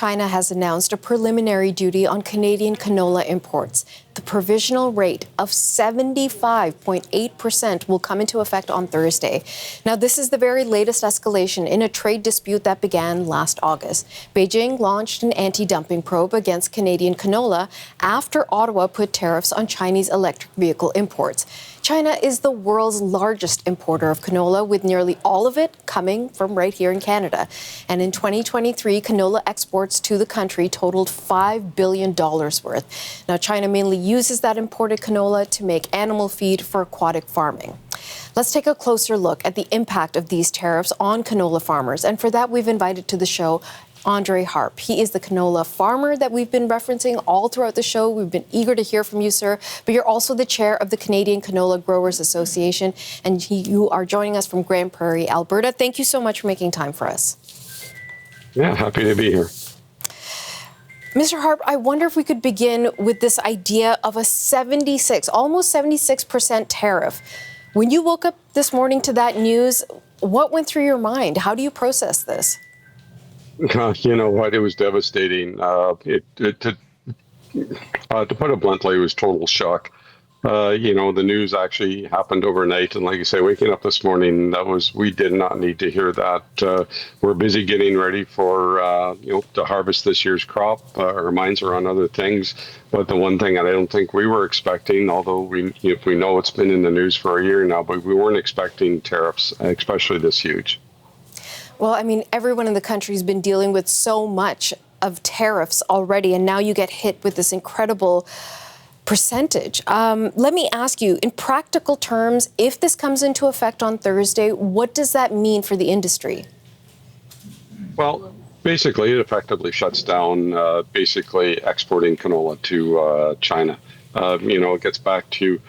China has announced a preliminary duty on Canadian canola imports. The provisional rate of 75.8% will come into effect on Thursday. Now, this is the very latest escalation in a trade dispute that began last August. Beijing launched an anti-dumping probe against Canadian canola after Ottawa put tariffs on Chinese electric vehicle imports. China is the world's largest importer of canola, with nearly all of it coming from right here in Canada. And in 2023, canola exports to the country totaled $5 billion worth. Now, China mainly uses that imported canola to make animal feed for aquatic farming. Let's take a closer look at the impact of these tariffs on canola farmers. And for that, we've invited to the show Andre Harp. He is the canola farmer that we've been referencing all throughout the show. We've been eager to hear from you, sir. But you're also the chair of the Canadian Canola Growers Association, and you are joining us from Grand Prairie, Alberta. Thank you so much for making time for us. Yeah, happy to be here. Mr. Harp, I wonder if we could begin with this idea of a almost 76% tariff. When you woke up this morning to that news, what went through your mind? How do you process this? You know what? It was devastating. To put it bluntly, it was total shock. The news actually happened overnight, and like you say, waking up this morning, we did not need to hear that. We're busy getting ready for to harvest this year's crop. Our minds are on other things, but the one thing that I don't think we were expecting, although we know it's been in the news for a year now, but we weren't expecting tariffs, especially this huge. Well, I mean, everyone in the country has been dealing with so much of tariffs already, and now you get hit with this incredible percentage. Let me ask you, in practical terms, if this comes into effect on Thursday, what does that mean for the industry? Well, basically, it effectively shuts down exporting canola to China. It gets back to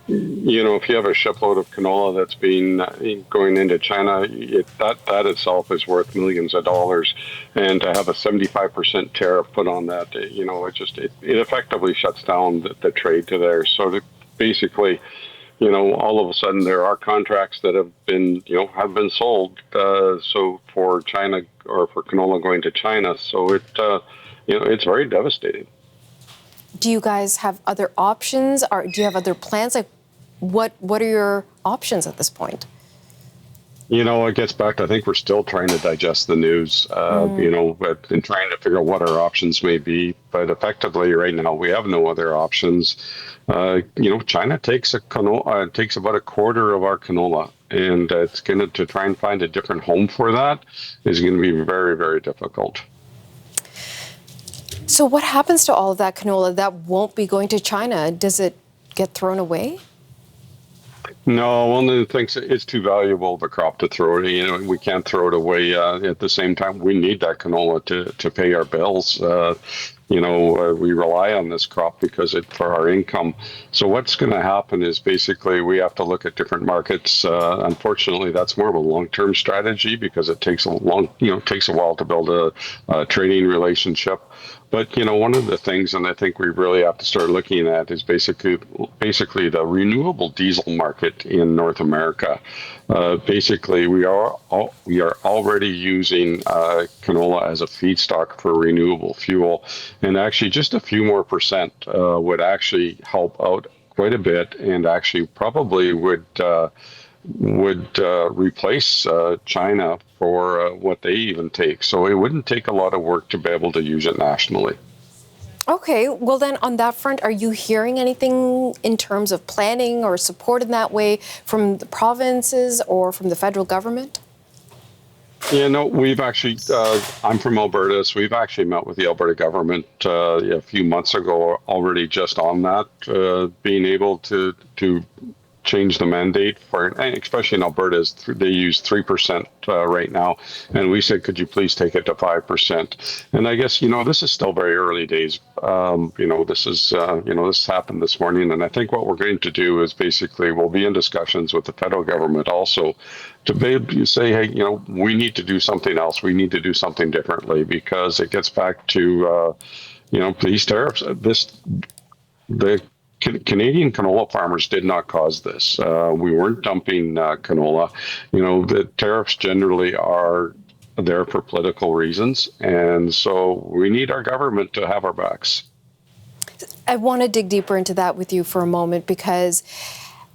if you have a shipload of canola that's been going into China, that itself is worth millions of dollars, and to have a 75% tariff put on that, it effectively shuts down the trade to there. So basically, all of a sudden there are contracts that have been sold. So for China or for canola going to China, so it's very devastating. Do you guys have other options? Or do you have other plans? Like, what are your options at this point? It gets back to, I think we're still trying to digest the news, and trying to figure out what our options may be. But effectively, right now, we have no other options. China takes takes about a quarter of our canola, and it's going to try and find a different home for that is going to be very, very difficult. So what happens to all of that canola that won't be going to China? Does it get thrown away? No, one of the things, it's too valuable of a crop to throw it. We can't throw it away. At the same time, we need that canola to pay our bills. We rely on this crop for our income. So what's going to happen is basically we have to look at different markets. Unfortunately, that's more of a long-term strategy because it takes a while to build a trading relationship. But, one of the things, and I think we really have to start looking at, is basically the renewable diesel market in North America. Basically, we are already using canola as a feedstock for renewable fuel. And actually, just a few more percent would actually help out quite a bit, and actually probably would replace China for what they even take. So it wouldn't take a lot of work to be able to use it nationally. Okay, well then on that front, are you hearing anything in terms of planning or support in that way from the provinces or from the federal government? Yeah, no, we've actually, I'm from Alberta, so we've actually met with the Alberta government a few months ago already just on that, being able to change the mandate for, especially in Alberta, they use 3% right now. And we said, could you please take it to 5%? And I guess, this is still very early days. This happened this morning. And I think what we're going to do is basically we'll be in discussions with the federal government also to be able to say, hey, we need to do something else. We need to do something differently, because it gets back to, these tariffs. The Canadian canola farmers did not cause this. We weren't dumping canola. The tariffs generally are there for political reasons. And so we need our government to have our backs. I want to dig deeper into that with you for a moment, because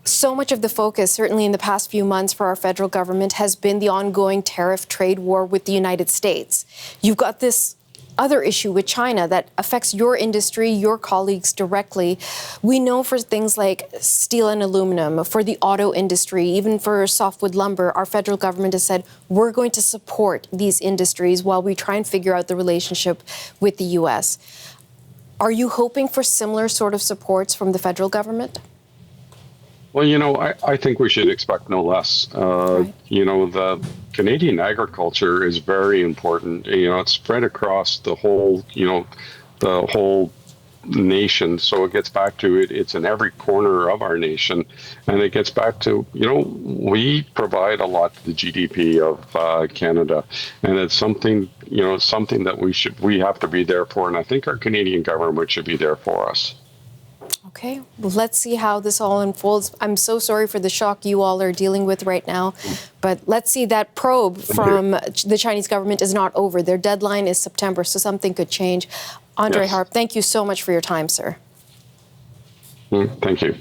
so much of the focus, certainly in the past few months for our federal government, has been the ongoing tariff trade war with the United States. You've got this other issue with China that affects your industry, your colleagues directly. We know for things like steel and aluminum, for the auto industry, even for softwood lumber, our federal government has said we're going to support these industries while we try and figure out the relationship with the U.S. Are you hoping for similar sort of supports from the federal government? Well, I think we should expect no less. Right. The Canadian agriculture is very important. It's spread across the whole nation. So it gets back to it's in every corner of our nation. And it gets back to, we provide a lot to the GDP of Canada. And it's something that we have to be there for. And I think our Canadian government should be there for us. Okay, well, let's see how this all unfolds. I'm so sorry for the shock you all are dealing with right now, but let's see. That probe from the Chinese government is not over. Their deadline is September, so something could change. Andre Harp, thank you so much for your time, sir. Thank you.